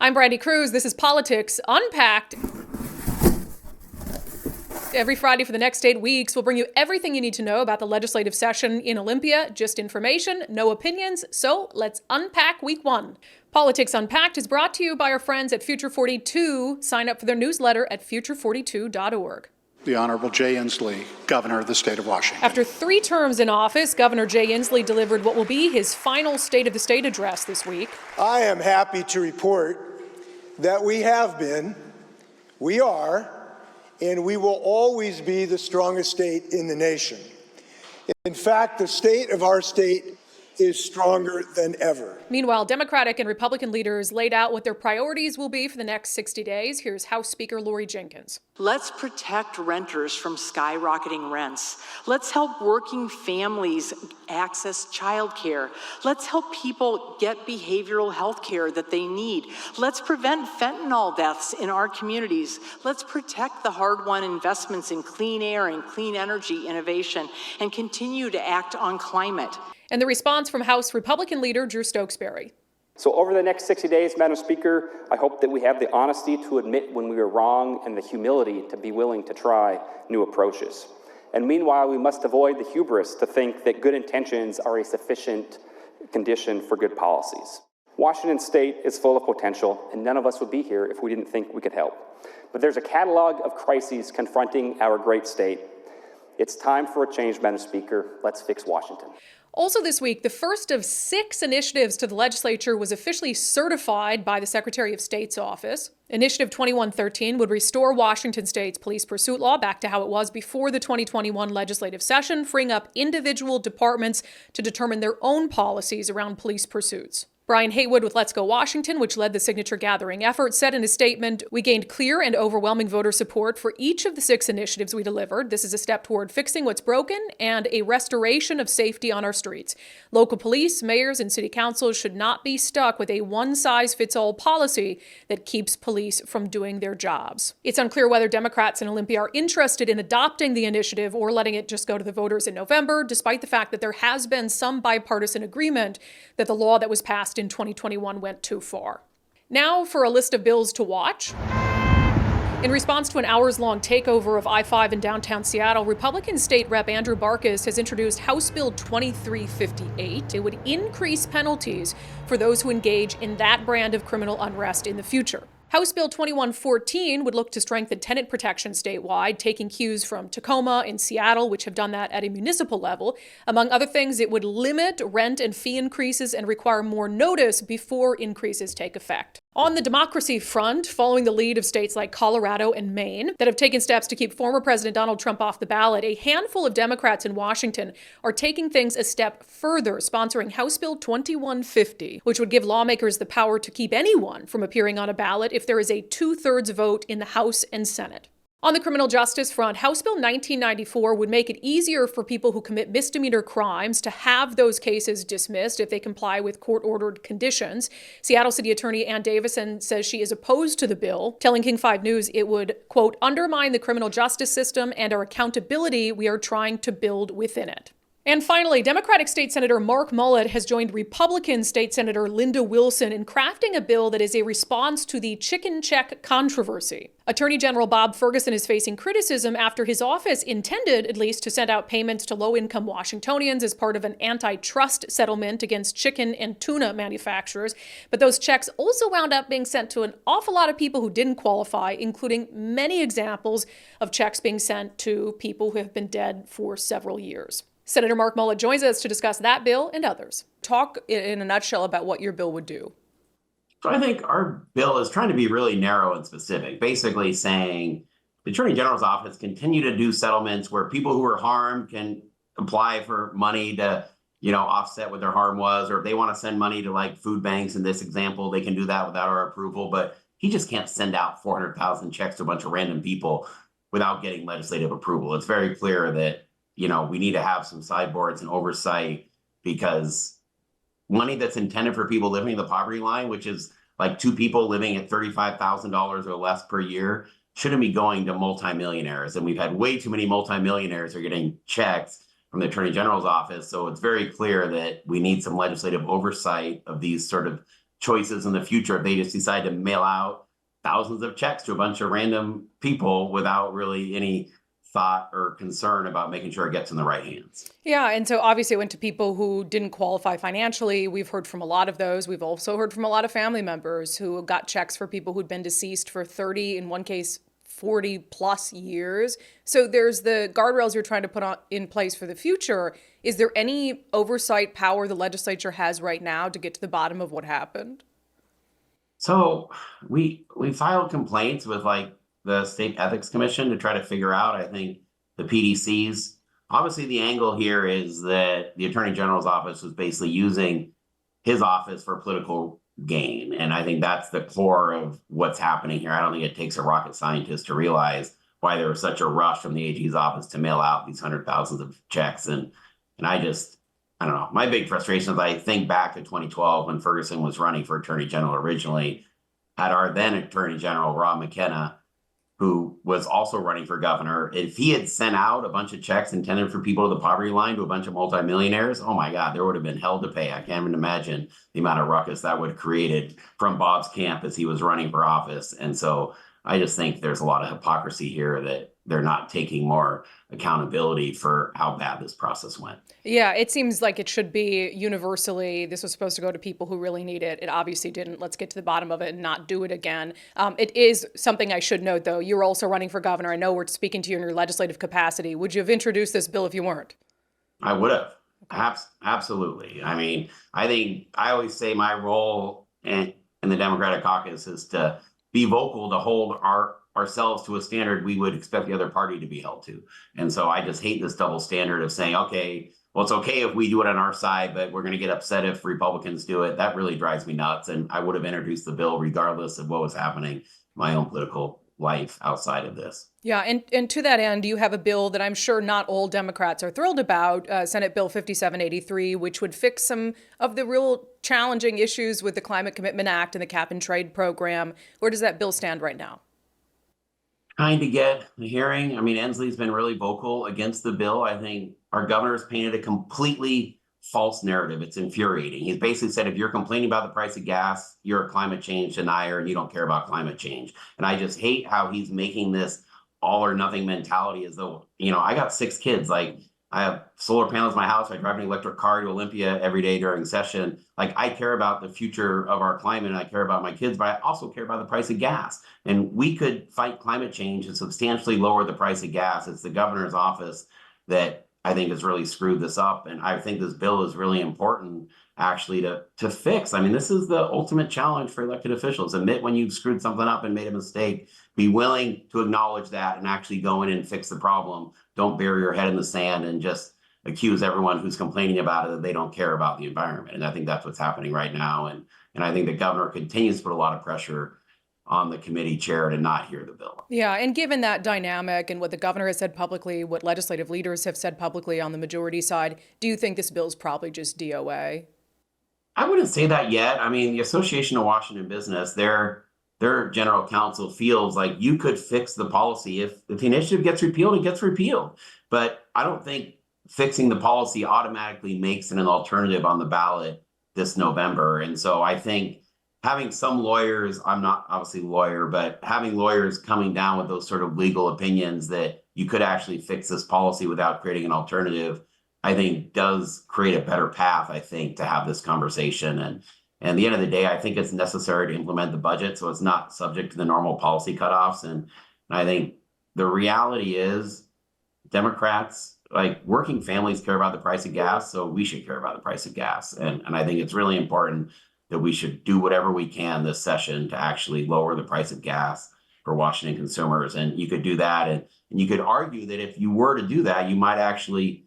I'm Brandi Kruse. This is Politics Unpacked. Every Friday for the next 8 weeks, we'll bring you everything you need to know about the legislative session in Olympia. Just information, no opinions. So let's unpack week one. Politics Unpacked is brought to you by our friends at Future 42. Sign up for their newsletter at future42.org. The Honorable Jay Inslee, Governor of the State of Washington. After 3 terms in office, Governor Jay Inslee delivered what will be his final State of the State address this week. I am happy to report that we have been, we are, and we will always be the strongest state in the nation. In fact, the state of our state is stronger than ever. Meanwhile, Democratic and Republican leaders laid out what their priorities will be for the next 60 days. Here's House Speaker Lori Jenkins. Let's protect renters from skyrocketing rents. Let's help working families access childcare. Let's help people get behavioral health care that they need. Let's prevent fentanyl deaths in our communities. Let's protect the hard-won investments in clean air and clean energy innovation and continue to act on climate. And the response from House Republican leader Drew Stokesbury. So over the next 60 days, Madam Speaker, I hope that we have the honesty to admit when we were wrong and the humility to be willing to try new approaches. And meanwhile, we must avoid the hubris to think that good intentions are a sufficient condition for good policies. Washington State is full of potential, and none of us would be here if we didn't think we could help. But there's a catalog of crises confronting our great state. It's time for a change, Madam Speaker. Let's fix Washington. Also this week, the first of 6 initiatives to the legislature was officially certified by the Secretary of State's office. Initiative 2113 would restore Washington State's police pursuit law back to how it was before the 2021 legislative session, freeing up individual departments to determine their own policies around police pursuits. Brian Haywood with Let's Go Washington, which led the signature gathering effort, said in a statement, "We gained clear and overwhelming voter support for each of the 6 initiatives we delivered. This is a step toward fixing what's broken and a restoration of safety on our streets. Local police, mayors, and city councils should not be stuck with a one-size-fits-all policy that keeps police from doing their jobs." It's unclear whether Democrats in Olympia are interested in adopting the initiative or letting it just go to the voters in November, despite the fact that there has been some bipartisan agreement that the law that was passed in 2021 went too far. Now for a list of bills to watch. In response to an hours-long takeover of I-5 in downtown Seattle, Republican State Rep Andrew Barkis has introduced House Bill 2358. It would increase penalties for those who engage in that brand of criminal unrest in the future. House Bill 2114 would look to strengthen tenant protection statewide, taking cues from Tacoma and Seattle, which have done that at a municipal level. Among other things, it would limit rent and fee increases and require more notice before increases take effect. On the democracy front, following the lead of states like Colorado and Maine that have taken steps to keep former President Donald Trump off the ballot, a handful of Democrats in Washington are taking things a step further, sponsoring House Bill 2150, which would give lawmakers the power to keep anyone from appearing on a ballot if there is a 2/3 vote in the House and Senate. On the criminal justice front, House Bill 1994 would make it easier for people who commit misdemeanor crimes to have those cases dismissed if they comply with court-ordered conditions. Seattle City Attorney Ann Davison says she is opposed to the bill, telling King 5 News it would, quote, undermine the criminal justice system and our accountability we are trying to build within it. And finally, Democratic State Senator Mark Mullet has joined Republican State Senator Linda Wilson in crafting a bill that is a response to the chicken check controversy. Attorney General Bob Ferguson is facing criticism after his office intended, at least, to send out payments to low-income Washingtonians as part of an antitrust settlement against chicken and tuna manufacturers. But those checks also wound up being sent to an awful lot of people who didn't qualify, including many examples of checks being sent to people who have been dead for several years. Senator Mark Mullet joins us to discuss that bill and others. Talk in a nutshell about what your bill would do. So I think our bill is trying to be really narrow and specific, basically saying the Attorney General's office continue to do settlements where people who are harmed can apply for money to, offset what their harm was, or if they want to send money to like food banks in this example, they can do that without our approval. But he just can't send out 400,000 checks to a bunch of random people without getting legislative approval. It's very clear that we need to have some sideboards and oversight because money that's intended for people living in the poverty line, which is like 2 people living at $35,000 or less per year, shouldn't be going to multimillionaires. And we've had way too many multimillionaires who are getting checks from the Attorney General's office. So it's very clear that we need some legislative oversight of these sort of choices in the future if they just decide to mail out thousands of checks to a bunch of random people without really any thought or concern about making sure it gets in the right hands. Yeah, and so obviously it went to people who didn't qualify financially. We've heard from a lot of those. We've also heard from a lot of family members who got checks for people who'd been deceased for 30, in one case, 40 plus years. So there's the guardrails you're trying to put in place for the future. Is there any oversight power the legislature has right now to get to the bottom of what happened? So we filed complaints with like the State Ethics Commission to try to figure out, I think, the PDCs. Obviously, the angle here is that the Attorney General's office was basically using his office for political gain. And I think that's the core of what's happening here. I don't think it takes a rocket scientist to realize why there was such a rush from the AG's office to mail out these hundred thousands of checks. And I don't know. My big frustration is I think back to 2012 when Ferguson was running for Attorney General originally, had our then Attorney General, Rob McKenna, who was also running for governor. If he had sent out a bunch of checks intended for people to the poverty line to a bunch of multimillionaires, oh my God, there would have been hell to pay. I can't even imagine the amount of ruckus that would have created from Bob's camp as he was running for office. And so I just think there's a lot of hypocrisy here that they're not taking more accountability for how bad this process went. Yeah, it seems like it should be universally. This was supposed to go to people who really need it. It obviously didn't. Let's get to the bottom of it and not do it again. It is something I should note, though. You're also running for governor. I know we're speaking to you in your legislative capacity. Would you have introduced this bill if you weren't? I would have. Absolutely. I mean, I always say my role in the Democratic caucus is to be vocal, to hold ourselves to a standard we would expect the other party to be held to. And so I just hate this double standard of saying, okay, well, it's okay if we do it on our side, but we're going to get upset if Republicans do it. That really drives me nuts. And I would have introduced the bill regardless of what was happening in my own political life outside of this. Yeah, and to that end, you have a bill that I'm sure not all Democrats are thrilled about, Senate Bill 5783, which would fix some of the real challenging issues with the Climate Commitment Act and the cap and trade program. Where does that bill stand right now? Trying to get the hearing. I mean, Inslee's been really vocal against the bill. I think our governor's painted a completely false narrative. It's infuriating. He's basically said, if you're complaining about the price of gas, you're a climate change denier and you don't care about climate change. And I just hate how he's making this all or nothing mentality as though, I got 6 kids. Like, I have solar panels in my house. I drive an electric car to Olympia every day during session. Like, I care about the future of our climate and I care about my kids, but I also care about the price of gas. And we could fight climate change and substantially lower the price of gas. It's the governor's office that I think has really screwed this up. And I think this bill is really important actually to fix. I mean, this is the ultimate challenge for elected officials. Admit when you've screwed something up and made a mistake. Be willing to acknowledge that and actually go in and fix the problem. Don't bury your head in the sand and just accuse everyone who's complaining about it that they don't care about the environment. And I think that's what's happening right now. And I think the governor continues to put a lot of pressure on the committee chair to not hear the bill. Yeah, and given that dynamic and what the governor has said publicly, what legislative leaders have said publicly on the majority side, do you think this bill is probably just DOA? I wouldn't say that yet. I mean, the Association of Washington Business, their general counsel feels like you could fix the policy. If the initiative gets repealed, it gets repealed. But I don't think fixing the policy automatically makes it an alternative on the ballot this November. And so I think having some lawyers, I'm not obviously a lawyer, but having lawyers coming down with those sort of legal opinions that you could actually fix this policy without creating an alternative, I think does create a better path, I think, to have this conversation. And at the end of the day, I think it's necessary to implement the budget, so it's not subject to the normal policy cutoffs. And I think the reality is Democrats, like working families, care about the price of gas, so we should care about the price of gas. And I think it's really important that we should do whatever we can this session to actually lower the price of gas for Washington consumers. And you could do that. And you could argue that if you were to do that, you might actually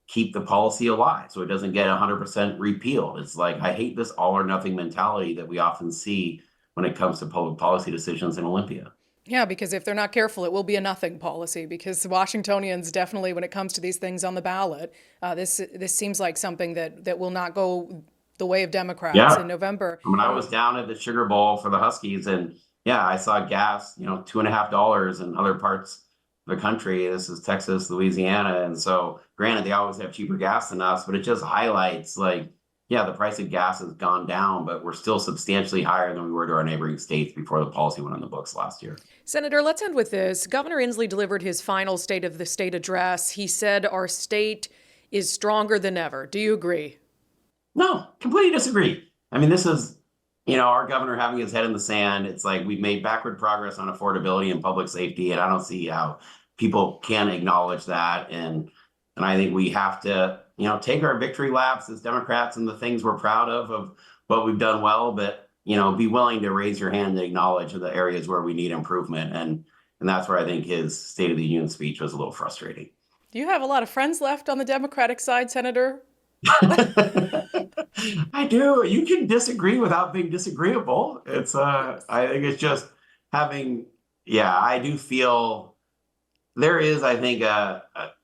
keep the policy alive so it doesn't get 100% repealed. It's like, I hate this all or nothing mentality that we often see when it comes to public policy decisions in Olympia. Yeah, because if they're not careful, it will be a nothing policy, because Washingtonians definitely, when it comes to these things on the ballot, this seems like something that will not go the way of Democrats in November. When I was down at the Sugar Bowl for the Huskies, and I saw gas, $2.50 in other parts of the country. This is Texas, Louisiana. And so granted, they always have cheaper gas than us, but it just highlights like yeah, the price of gas has gone down, but we're still substantially higher than we were to our neighboring states before the policy went on the books last year. Senator, let's end with this. Governor Inslee delivered his final State of the State address. He said our state is stronger than ever. Do you agree? No, completely disagree. I mean, this is, our governor having his head in the sand. It's like we've made backward progress on affordability and public safety, and I don't see how people can acknowledge that. And I think we have to, take our victory laps as Democrats and the things we're proud of what we've done well, but, be willing to raise your hand and acknowledge the areas where we need improvement. And that's where I think his State of the Union speech was a little frustrating. Do you have a lot of friends left on the Democratic side, Senator? I do. You can disagree without being disagreeable. It's I think it's just having, I do feel there is, I think, a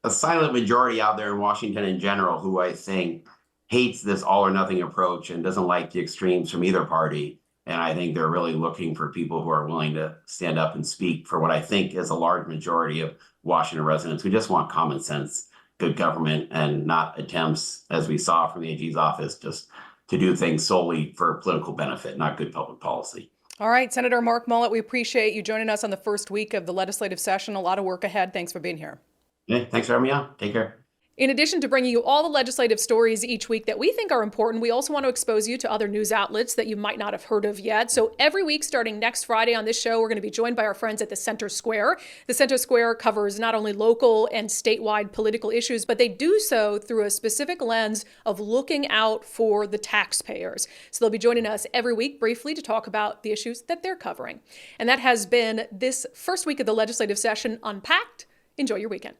silent majority out there in Washington in general who I think hates this all or nothing approach and doesn't like the extremes from either party. And I think they're really looking for people who are willing to stand up and speak for what I think is a large majority of Washington residents who just want common sense, good government, and not attempts, as we saw from the AG's office, just to do things solely for political benefit, not good public policy. All right, Senator Mark Mullet, we appreciate you joining us on the first week of the legislative session. A lot of work ahead. Thanks for being here. Yeah, thanks for having me on. Take care. In addition to bringing you all the legislative stories each week that we think are important, we also want to expose you to other news outlets that you might not have heard of yet. So every week, starting next Friday on this show, we're going to be joined by our friends at the Center Square. The Center Square covers not only local and statewide political issues, but they do so through a specific lens of looking out for the taxpayers. So they'll be joining us every week briefly to talk about the issues that they're covering. And that has been this first week of the legislative session unpacked. Enjoy your weekend.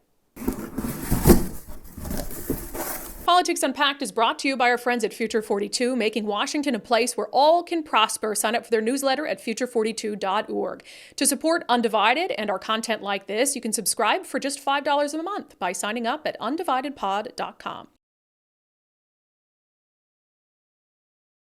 Politics Unpacked is brought to you by our friends at Future 42, making Washington a place where all can prosper. Sign up for their newsletter at future42.org. To support Undivided and our content like this, you can subscribe for just $5 a month by signing up at undividedpod.com.